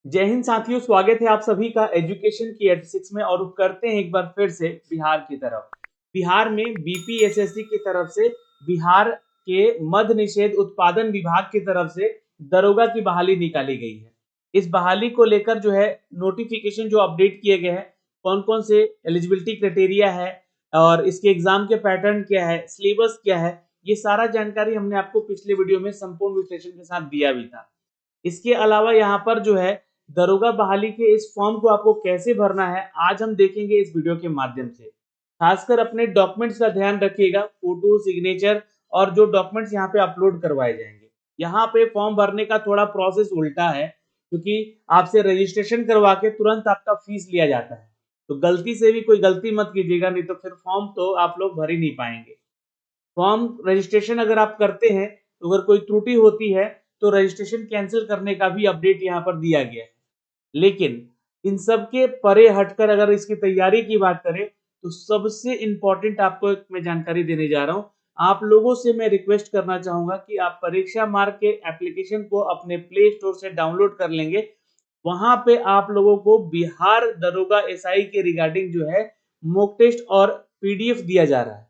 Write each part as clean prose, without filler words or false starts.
जय हिंद साथियों, स्वागत है आप सभी का एजुकेशन की 86 में। और करते हैं एक बार फिर से बिहार की तरफ। बिहार में बीपीएसएससी की तरफ से बिहार के मद्य निषेध उत्पादन विभाग की तरफ से दरोगा की बहाली निकाली गई है। इस बहाली को लेकर जो है नोटिफिकेशन जो अपडेट किए गए हैं, कौन कौन से एलिजिबिलिटी क्राइटेरिया है और इसके एग्जाम के पैटर्न क्या है, सिलेबस क्या है, ये सारा जानकारी हमने आपको पिछले वीडियो में संपूर्ण विश्लेषण के साथ दिया भी था। इसके अलावा यहाँ पर जो है दरोगा बहाली के इस फॉर्म को आपको कैसे भरना है, आज हम देखेंगे इस वीडियो के माध्यम से। खासकर अपने डॉक्यूमेंट्स का ध्यान रखिएगा, फोटो, सिग्नेचर और जो डॉक्यूमेंट्स यहाँ पे अपलोड करवाए जाएंगे। यहाँ पे फॉर्म भरने का थोड़ा प्रोसेस उल्टा है, क्योंकि आपसे रजिस्ट्रेशन करवा के तुरंत आपका फीस लिया जाता है। तो गलती से भी कोई गलती मत कीजिएगा, नहीं तो फिर फॉर्म तो आप लोग भर ही नहीं पाएंगे। फॉर्म रजिस्ट्रेशन अगर आप करते हैं तो अगर कोई त्रुटि होती है तो रजिस्ट्रेशन कैंसिल करने का भी अपडेट यहाँ पर दिया गया है। लेकिन इन सब के परे हटकर अगर इसकी तैयारी की बात करें तो सबसे इंपॉर्टेंट आपको एक मैं जानकारी देने जा रहा हूं। आप लोगों से मैं रिक्वेस्ट करना चाहूंगा कि आप परीक्षा मार्ग के एप्लीकेशन को अपने प्ले स्टोर से डाउनलोड कर लेंगे। वहां पे आप लोगों को बिहार दरोगा एसआई के रिगार्डिंग जो है मॉक टेस्ट और पीडीएफ दिया जा रहा है।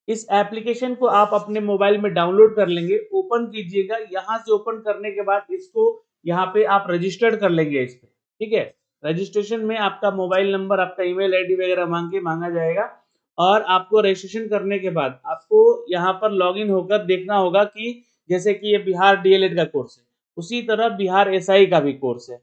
इस एप्लीकेशन को आप अपने मोबाइल में डाउनलोड कर लेंगे, ओपन कीजिएगा। यहाँ से ओपन करने के बाद इसको यहाँ पे आप रजिस्टर्ड कर लेंगे इस पे, ठीक है। रजिस्ट्रेशन में आपका मोबाइल नंबर, आपका ईमेल आईडी वगैरह मांगा जाएगा। और आपको रजिस्ट्रेशन करने के बाद आपको यहाँ पर लॉगिन होकर देखना होगा कि जैसे कि ये बिहार डीएलएड का कोर्स है, उसी तरह बिहार एसआई का भी कोर्स है,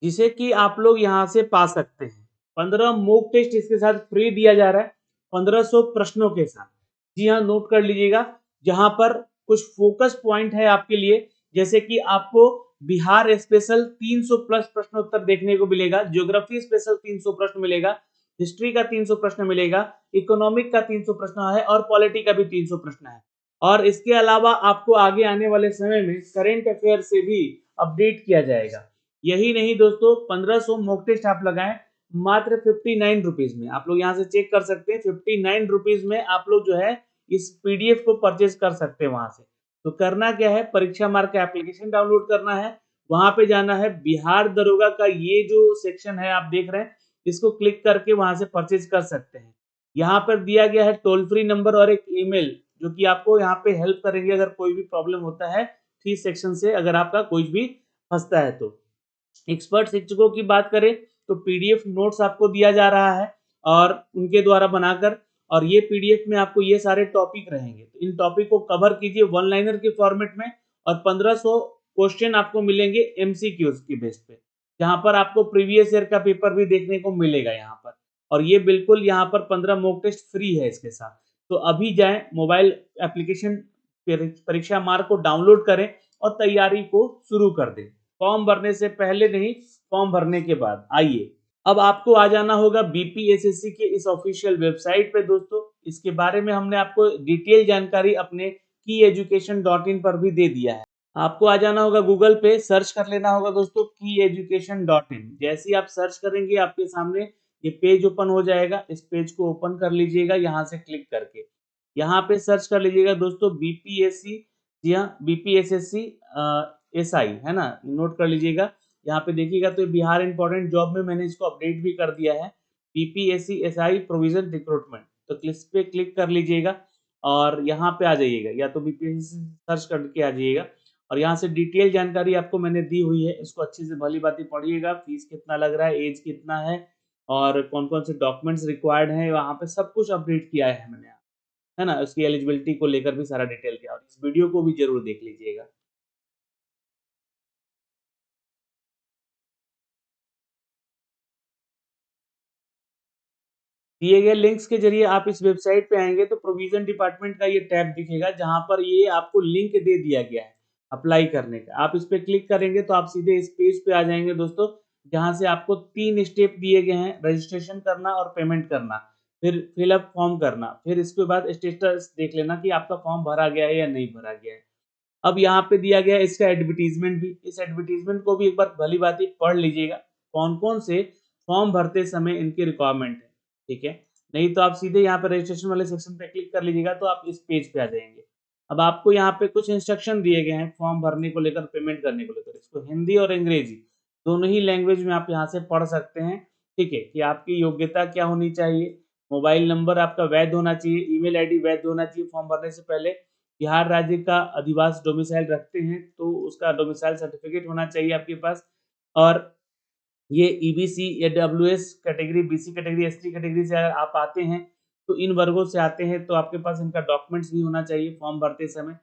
जिसे कि आप लोग यहाँ से पा सकते हैं। 15 मॉक टेस्ट इसके साथ फ्री दिया जा रहा है, 1500 प्रश्नों के साथ। जी हाँ, नोट कर लीजिएगा। जहां पर कुछ फोकस पॉइंट है आपके लिए, जैसे कि आपको बिहार स्पेशल 300 प्लस प्रश्न उत्तर देखने को मिलेगा, ज्योग्राफी स्पेशल 300 प्रश्न मिलेगा, हिस्ट्री का 300 प्रश्न मिलेगा, इकोनॉमिक का 300 प्रश्न है और पॉलिटी का भी 300 प्रश्न है। और इसके अलावा आपको आगे आने वाले समय में करेंट अफेयर से भी अपडेट किया जाएगा। यही नहीं दोस्तों, 1500 मॉक टेस्ट आप लगाएं मात्र 59 रुपीज में। आप लोग यहाँ से चेक कर सकते हैं, 59 रुपीज में आप लोग जो है इस पीडीएफ को परचेज कर सकते हैं वहां से। तो करना क्या है, परीक्षा मार्ग का एप्लीकेशन डाउनलोड करना है, वहां पे जाना है, बिहार दरोगा का ये जो सेक्शन है आप देख रहे हैं, इसको क्लिक करके वहां से परचेज कर सकते हैं। यहाँ पर दिया गया है टोल फ्री नंबर और एक ईमेल, जो कि आपको यहाँ पे हेल्प करेंगे अगर कोई भी प्रॉब्लम होता है फीस सेक्शन से, अगर आपका कोई भी फंसता है तो। एक्सपर्ट शिक्षकों की बात करें तो पीडीएफ नोट्स आपको दिया जा रहा है और उनके द्वारा बनाकर, और ये पीडीएफ में आपको ये सारे टॉपिक रहेंगे। तो इन टॉपिक को कवर कीजिए वन लाइनर के फॉर्मेट में, और 1500 क्वेश्चन आपको मिलेंगे एमसीक्यूज की बेस पे, जहां पर आपको प्रीवियस ईयर का पेपर भी देखने को मिलेगा यहाँ पर। और ये बिल्कुल यहाँ पर 15 मॉक टेस्ट फ्री है इसके साथ। तो अभी जाएं, मोबाइल एप्लीकेशन परीक्षा मार्ग को डाउनलोड करें और तैयारी को शुरू कर दें। फॉर्म भरने से पहले नहीं, फॉर्म भरने के बाद। आइए, अब आपको आ जाना होगा बीपीएसएससी के इस ऑफिशियल वेबसाइट पे दोस्तों। इसके बारे में हमने आपको डिटेल जानकारी अपने kyeducation.in पर भी दे दिया है। आपको आ जाना होगा गूगल पे, सर्च कर लेना होगा दोस्तों kyeducation.in। जैसे ही आप सर्च करेंगे आपके सामने ये पेज ओपन हो जाएगा। इस पेज को ओपन कर लीजिएगा यहाँ से क्लिक करके। यहाँ पे सर्च कर लीजिएगा दोस्तों बीपीएससी, जी हाँ, बीपीएसएससी एसआई है ना, नोट कर लीजिएगा। यहाँ पे देखिएगा तो बिहार इंपॉर्टेंट जॉब में मैंने इसको अपडेट भी कर दिया है, बीपीएससी एसआई प्रोविजन रिक्रूटमेंट। तो इस पे क्लिक कर लीजिएगा और यहाँ पे आ जाइएगा, या तो बीपीएससी सर्च करके आ जाइएगा। और यहाँ से डिटेल जानकारी आपको मैंने दी हुई है, इसको अच्छे से भली बात पढ़िएगा। फीस कितना लग रहा है, एज कितना है और कौन कौन से डॉक्यूमेंट्स रिक्वायर्ड हैं, वहाँ पे सब कुछ अपडेट किया है मैंने, है ना। उसकी एलिजिबिलिटी को लेकर भी सारा डिटेल किया, और इस वीडियो को भी जरूर देख लीजिएगा। दिए गए लिंक्स के जरिए आप इस वेबसाइट पे आएंगे तो प्रोविजन डिपार्टमेंट का ये टैब दिखेगा, जहां पर ये आपको लिंक दे दिया गया है अप्लाई करने का। आप इस पे क्लिक करेंगे तो आप सीधे इस पेज पे आ जाएंगे दोस्तों, जहां से आपको 3 स्टेप दिए गए हैं, रजिस्ट्रेशन करना और पेमेंट करना, फिर फिलअप फॉर्म करना, फिर इसके बाद स्टेटस देख लेना कि आपका फॉर्म भरा गया है या नहीं भरा गया है। अब यहाँ पे दिया गया है इसका एडवर्टीजमेंट भी, इस एडवर्टीजमेंट को भी एक बार भली बात पढ़ लीजिएगा, कौन कौन से फॉर्म भरते समय इनकी रिक्वायरमेंट है, ठीक है। नहीं तो आप सीधे यहाँ पे रजिस्ट्रेशन वाले सेक्शन पे क्लिक कर लीजिएगा तो आप इस पेज पे आ जाएंगे। अब आपको यहाँ पे कुछ इंस्ट्रक्शन दिए गए हैं फॉर्म भरने को लेकर, पेमेंट करने को लेकर, इसको हिंदी और अंग्रेजी दोनों ही लैंग्वेज में आप यहाँ से पढ़ सकते हैं, ठीक है, कि आपकी योग्यता क्या होनी चाहिए, मोबाइल नंबर आपका वैध होना चाहिए, ईमेल आईडी वैध होना चाहिए फॉर्म भरने से पहले, बिहार राज्य का अधिवास डोमिसाइल रखते हैं तो उसका डोमिसाइल सर्टिफिकेट होना चाहिए आपके पास, और ये ईबीसी या WS category, BC category, ST category से अगर आप आते हैं, तो इन वर्गों से आते हैं तो आपके पास इनका डॉक्यूमेंट्स भी होना चाहिए फॉर्म भरते समय।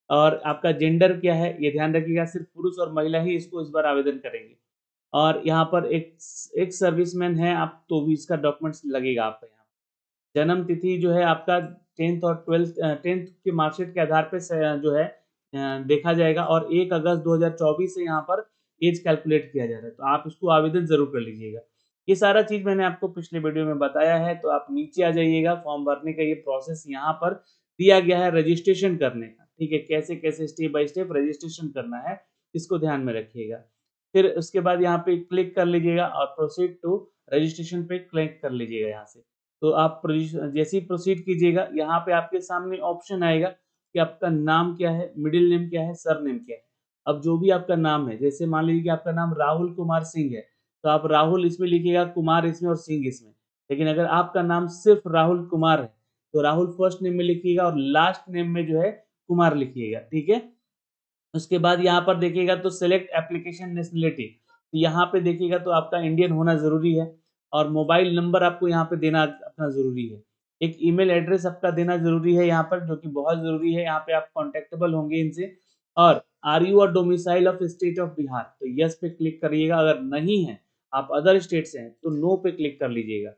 और आपका जेंडर क्या है ये ध्यान रखिएगा, सिर्फ पुरुष और महिला ही इसको इस बार आवेदन करेंगे। और यहाँ पर एक सर्विसमैन है आप तो भी इसका डॉक्यूमेंट्स लगेगा आपका यहाँ। जन्म तिथि जो है आपका 10th और 10th के मार्कशीट के आधार पे जो है देखा जाएगा, और 1 अगस्त 2024 से यहाँ पर एज कैलकुलेट किया जा रहा है, तो आप इसको आवेदन ज़रूर कर लीजिएगा। ये सारा चीज़ मैंने आपको पिछले वीडियो में बताया है, तो आप नीचे आ जाइएगा, फॉर्म भरने का ये प्रोसेस यहाँ पर दिया गया है रजिस्ट्रेशन करने का, ठीक है? कैसे-कैसे स्टेप बाय स्टेप रजिस्ट्रेशन करना है, इसको ध्यान में रखिएगा। फिर उसके बाद यहाँ पे क्लिक कर लीजिएगा और प्रोसीड टू रजिस्ट्रेशन पे क्लिक कर लीजिएगा यहाँ से। तो आप जैसे ही प्रोसीड कीजिएगा, यहाँ पे आपके सामने ऑप्शन आएगा कि आपका नाम क्या है, मिडिल नेम क्या है, सरनेम क्या है। अब जो भी आपका नाम है, जैसे मान लीजिए कि आपका नाम राहुल कुमार सिंह है, तो आप राहुल इसमें लिखिएगा, कुमार इसमें और सिंह इसमें। लेकिन अगर आपका नाम सिर्फ राहुल कुमार है, तो राहुल फर्स्ट नेम में लिखिएगा और लास्ट नेम में जो है कुमार लिखिएगा, ठीक है? उसके बाद यहाँ पर देखिएगा तो सिलेक्ट एप्लीकेशन नेशनलिटी, तो यहाँ पे देखिएगा तो आपका इंडियन होना ज़रूरी है, और मोबाइल नंबर आपको यहाँ पे देना अपना ज़रूरी है। एक ईमेल एड्रेस आपका देना ज़रूरी है यहाँ पर, जो कि बहुत ज़रूरी है, यहाँ पे आप कॉन्टैक्टेबल होंगे इनसे। और are you a domicile of state of Bihar, तो यस पे क्लिक करिएगा, अगर नहीं है, आप अदर स्टेट से हैं, तो नो पे क्लिक कर लीजिएगा।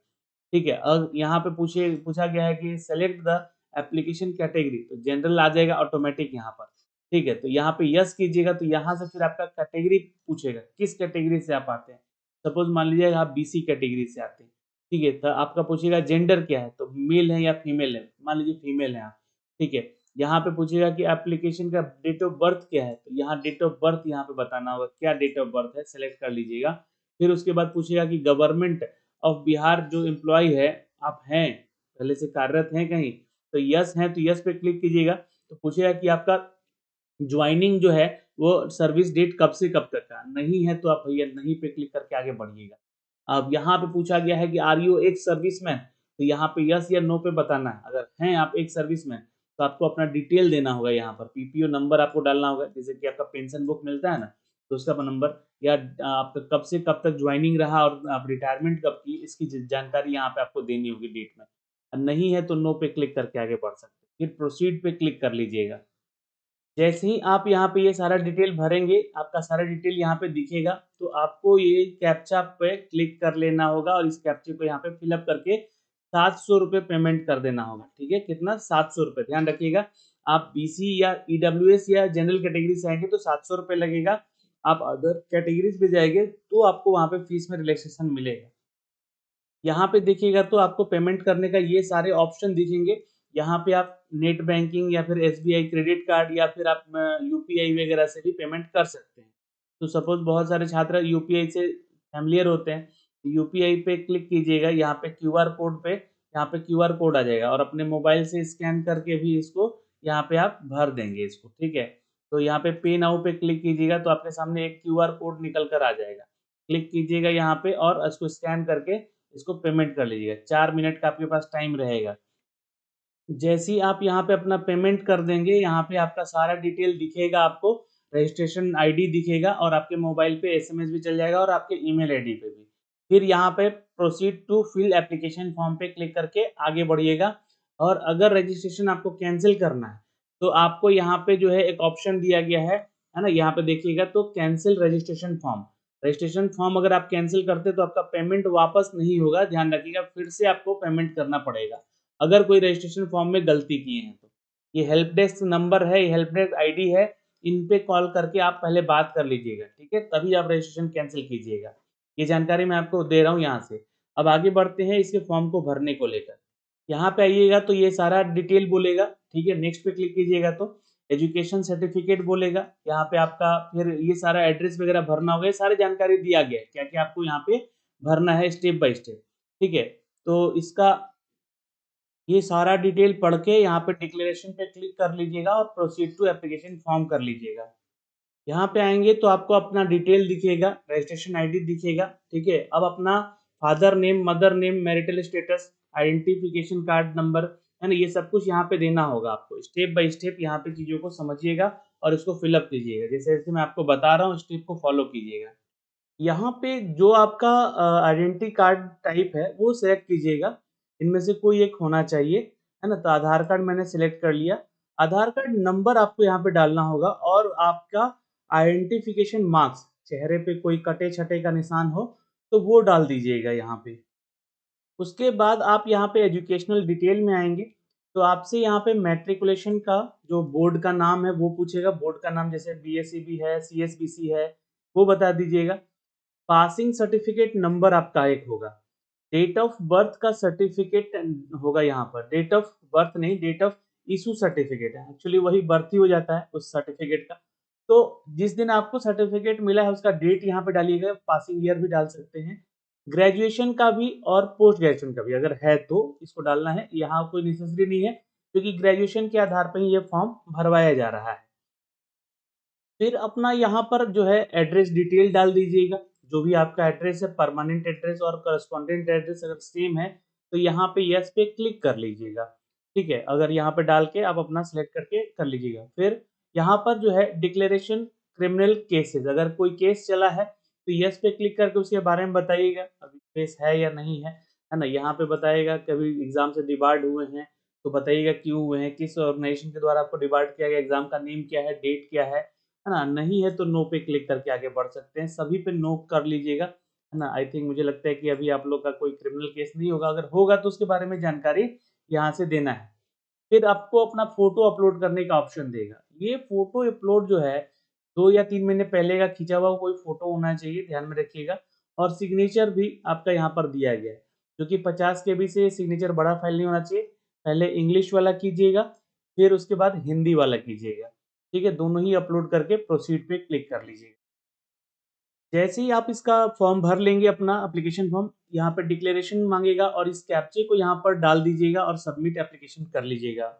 ठीक है, अब यहाँ पे पूछा गया है कि सेलेक्ट द एप्लीकेशन कैटेगरी, तो जनरल आ जाएगा ऑटोमेटिक यहाँ पर, ठीक है? तो यहाँ पे यस कीजिएगा, तो यहाँ से फिर आपका कैटेगरी पूछेगा, किस कैटेगरी से आप आते हैं। सपोज मान लीजिए आप बीसी कैटेगरी से आते हैं, ठीक है? तो आपका पूछेगा जेंडर क्या है, तो मेल है या फीमेल है, मान लीजिए फीमेल है आप, ठीक है? यहाँ पे पूछेगा कि एप्लीकेशन का डेट ऑफ बर्थ क्या है, तो यहाँ डेट ऑफ बर्थ यहाँ पे बताना होगा, क्या डेट ऑफ बर्थ है, सेलेक्ट कर लीजिएगा। फिर उसके बाद पूछेगा कि गवर्नमेंट ऑफ बिहार जो एम्प्लॉय है, आप हैं, पहले से कार्यरत हैं कहीं, तो यस हैं, तो यस पे क्लिक कीजिएगा। तो पूछेगा कि आपका ज्वाइनिंग जो है वो सर्विस डेट कब से कब तक का, नहीं है तो आप भैया नहीं पे क्लिक करके आगे बढ़िएगा। अब यहाँ पे पूछा गया है कि आर यू एक्स सर्विसमैन, तो यहाँ पे यस या नो पे बताना है। अगर हैं आप एक सर्विसमैन, तो आपको अपना डिटेल देना होगा, यहाँ पर पीपीओ नंबर आपको डालना होगा, जैसे कि आपका पेंशन बुक मिलता है ना, तो उसका नंबर, या आपका कब से कब तक ज्वाइनिंग रहा और आप रिटायरमेंट कब की, इसकी जानकारी यहाँ पे आपको देनी होगी डेट में। नहीं है तो नो पे क्लिक करके आगे बढ़ सकते हैं। फिर प्रोसीड पे क्लिक कर लीजिएगा। जैसे ही आप यहाँ पे ये सारा डिटेल भरेंगे, आपका सारा डिटेल यहाँ पे दिखेगा, तो आपको ये कैप्चा पे क्लिक कर लेना होगा और इस कैप्चे को यहाँ पे फिलअप करके 700 रुपये पेमेंट कर देना होगा, ठीक है? कितना? 700 रुपये। ध्यान रखिएगा, आप बीसी या ईडब्ल्यूएस या जनरल कैटेगरी से आएंगे तो 700 रुपये लगेगा। आप अदर कैटेगरीज पे जाएंगे तो आपको वहाँ पे फीस में रिलैक्सेशन मिलेगा। यहाँ पे देखिएगा तो आपको पेमेंट करने का ये सारे ऑप्शन दिखेंगे। यहाँ पे आप नेट बैंकिंग या फिर एसबीआई क्रेडिट कार्ड या फिर आप यूपीआई वगैरह से भी पेमेंट कर सकते हैं। तो सपोज़ बहुत सारे छात्र यूपीआई से फ़ैमिलियर होते हैं, तो यूपीआई पे क्लिक कीजिएगा, यहाँ पे क्यूआर कोड पे, यहाँ पे क्यूआर कोड आ जाएगा और अपने मोबाइल से स्कैन करके भी इसको यहाँ पे आप भर देंगे इसको, ठीक है? तो यहाँ पे नाउ पे क्लिक कीजिएगा तो आपके सामने एक क्यूआर कोड निकल कर आ जाएगा। क्लिक कीजिएगा यहाँ पे और इसको स्कैन करके इसको पेमेंट कर लीजिएगा। 4 मिनट का आपके पास टाइम रहेगा। जैसे ही आप यहाँ पे अपना पेमेंट कर देंगे, यहाँ पे आपका सारा डिटेल दिखेगा आपको, रजिस्ट्रेशन आईडी दिखेगा और आपके मोबाइल पे एसएमएस भी चल जाएगा और आपके ईमेल आईडी पे भी। फिर यहाँ पे proceed to fill application form पे क्लिक करके आगे बढ़िएगा, और अगर रजिस्ट्रेशन आपको कैंसल करना है, तो आपको यहाँ पे जो है एक ऑप्शन दिया गया है ना? यहाँ पे देखिएगा तो cancel registration form. Registration form अगर आप कैंसल करते हैं तो आपका पेमेंट वापस नहीं होगा, ध्यान रखिएगा, फिर से आपको पेमेंट करना पड़ेगा। अगर कोई रजिस्ट्रेशन फॉर्म में गलती किए हैं तो। ये हेल्प डेस्क नंबर है, ये हेल्प डेस्क आईडी है, इन पे कॉल करके आप पहले बात कर लीजिएगा, ठीक है? तभी आप रजिस्ट्रेशन कैंसल कीजिएगा। ये जानकारी मैं आपको दे रहा हूँ यहाँ से। अब आगे बढ़ते हैं इसके फॉर्म को भरने को लेकर। यहाँ पे आइएगा तो ये सारा डिटेल बोलेगा, ठीक है? नेक्स्ट पे क्लिक कीजिएगा तो एजुकेशन सर्टिफिकेट बोलेगा। यहाँ पे आपका फिर ये सारा एड्रेस वगैरह भरना होगा, ये सारी जानकारी दिया गया है, क्या-क्या आपको यहाँ पे भरना है स्टेप बाय स्टेप, ठीक है? तो इसका ये सारा डिटेल पढ़ के यहाँ पे डिक्लेरेशन पे क्लिक कर लीजिएगा और प्रोसीड टू एप्लीकेशन फॉर्म कर लीजिएगा। यहाँ पे आएंगे तो आपको अपना डिटेल दिखेगा, रजिस्ट्रेशन आईडी दिखेगा, ठीक है। अब अपना father name, mother name, marital status, identification card number, है ना, ये सब कुछ यहाँ पे देना होगा आपको। स्टेप बाय स्टेप यहाँ पे चीजों को समझिएगा और इसको फिलअप कीजिएगा, जैसे जैसे मैं आपको बता रहा हूँ स्टेप को फॉलो कीजिएगा। यहाँ पे जो आपका आइडेंटिटी कार्ड टाइप है वो सिलेक्ट कीजिएगा, इनमें से कोई एक होना चाहिए, है ना। तो आधार कार्ड मैंने सिलेक्ट कर लिया। आधार कार्ड नंबर आपको यहाँ पे डालना होगा और आपका आइडेंटिफिकेशन मार्क्स, चेहरे पे कोई कटे छटे का निशान हो तो वो डाल दीजिएगा यहाँ पे। उसके बाद आप यहाँ पे एजुकेशनल डिटेल में आएंगे तो आपसे यहाँ पे मैट्रिकुलेशन का जो बोर्ड का नाम है वो पूछेगा। बोर्ड का नाम जैसे बीएसईबी है, सीएसबीसी है, वो बता दीजिएगा। पासिंग सर्टिफिकेट नंबर आपका एक होगा। डेट ऑफ बर्थ का सर्टिफिकेट होगा यहाँ पर, डेट ऑफ बर्थ नहीं, डेट ऑफ इशू सर्टिफिकेट है, एक्चुअली वही बर्थ ही हो जाता है उस सर्टिफिकेट का। तो जिस दिन आपको सर्टिफिकेट मिला है उसका डेट यहाँ पे डालिएगा, पासिंग ईयर भी डाल सकते हैं। ग्रेजुएशन का भी और पोस्ट ग्रेजुएशन का भी अगर है तो इसको डालना है, यहाँ कोई नेसेसरी नहीं है क्योंकि ग्रेजुएशन के आधार पर ही ये फॉर्म भरवाया जा रहा है। फिर अपना यहाँ पर जो है एड्रेस डिटेल डाल दीजिएगा, जो भी आपका एड्रेस है, परमानेंट एड्रेस और करस्पॉन्डेंट एड्रेस अगर सेम है तो यहाँ पे यस पे क्लिक कर लीजिएगा, ठीक है। अगर यहाँ पे डाल के आप अपना सिलेक्ट करके कर लीजिएगा। फिर यहाँ पर जो है डिक्लेरेशन क्रिमिनल केसेस, अगर कोई केस चला है तो यस पे क्लिक करके उसके बारे में बताइएगा, अभी केस है या नहीं है ना। यहाँ पे बताएगा कभी एग्जाम से डिबार्ड हुए हैं तो बताइएगा क्यों हुए हैं, किस ऑर्गेनाइजेशन के द्वारा आपको डिबार्ड किया गया, एग्जाम का नेम क्या है, डेट क्या है ना। नहीं है तो नो पे क्लिक करके आगे बढ़ सकते हैं, सभी पे नो कर लीजिएगा, है ना। आई थिंक मुझे लगता है कि अभी आप लोग का कोई क्रिमिनल केस नहीं होगा, अगर होगा तो उसके बारे में जानकारी यहाँ से देना है। फिर आपको अपना फोटो अपलोड करने का ऑप्शन देगा। ये फोटो अपलोड जो है 2 या 3 महीने पहले का खींचा हुआ कोई फोटो होना चाहिए, ध्यान में रखिएगा। और सिग्नेचर भी आपका यहाँ पर दिया गया है, क्योंकि 50 KB से सिग्नेचर बड़ा फाइल नहीं होना चाहिए। पहले इंग्लिश वाला कीजिएगा, फिर उसके बाद हिंदी वाला कीजिएगा, ठीक है। दोनों ही अपलोड करके प्रोसीड पे क्लिक कर लीजिएगा। जैसे ही आप इसका फॉर्म भर लेंगे, अपना एप्लीकेशन फॉर्म, यहाँ पे डिक्लेरेशन मांगेगा और इस कैप्चे को यहाँ पर डाल दीजिएगा और सबमिट एप्लीकेशन कर लीजिएगा।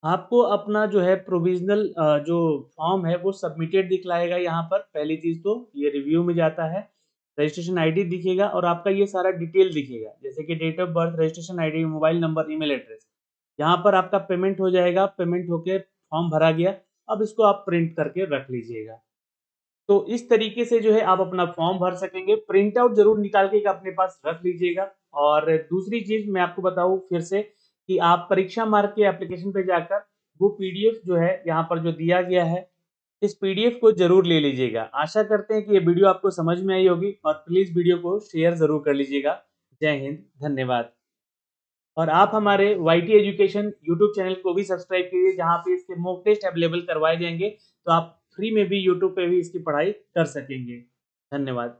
आपको अपना जो है प्रोविजनल जो फॉर्म है वो सबमिटेड दिखलाएगा। यहाँ पर पहली चीज तो ये रिव्यू में जाता है, रजिस्ट्रेशन आईडी दिखेगा और आपका ये सारा डिटेल दिखेगा, जैसे कि date of birth, registration ID, mobile number, email address. यहाँ पर आपका पेमेंट हो जाएगा, पेमेंट होके फॉर्म भरा गया। अब इसको आप प्रिंट करके रख लीजिएगा। तो इस तरीके से जो है आप अपना फॉर्म भर सकेंगे। प्रिंट आउट जरूर निकाल के अपने पास रख लीजिएगा। और दूसरी चीज मैं आपको बताऊं फिर से कि आप परीक्षा मार्ग के एप्लीकेशन पे जाकर वो पीडीएफ जो है यहाँ पर जो दिया गया है, इस पीडीएफ को जरूर ले लीजिएगा। आशा करते हैं कि ये वीडियो आपको समझ में आई होगी और प्लीज वीडियो को शेयर जरूर कर लीजिएगा। जय हिंद, धन्यवाद। और आप हमारे YT एजुकेशन यूट्यूब चैनल को भी सब्सक्राइब कीजिए, जहाँ पे इसके मॉक टेस्ट अवेलेबल करवाए जाएंगे, तो आप फ्री में भी यूट्यूब पे भी इसकी पढ़ाई कर सकेंगे। धन्यवाद।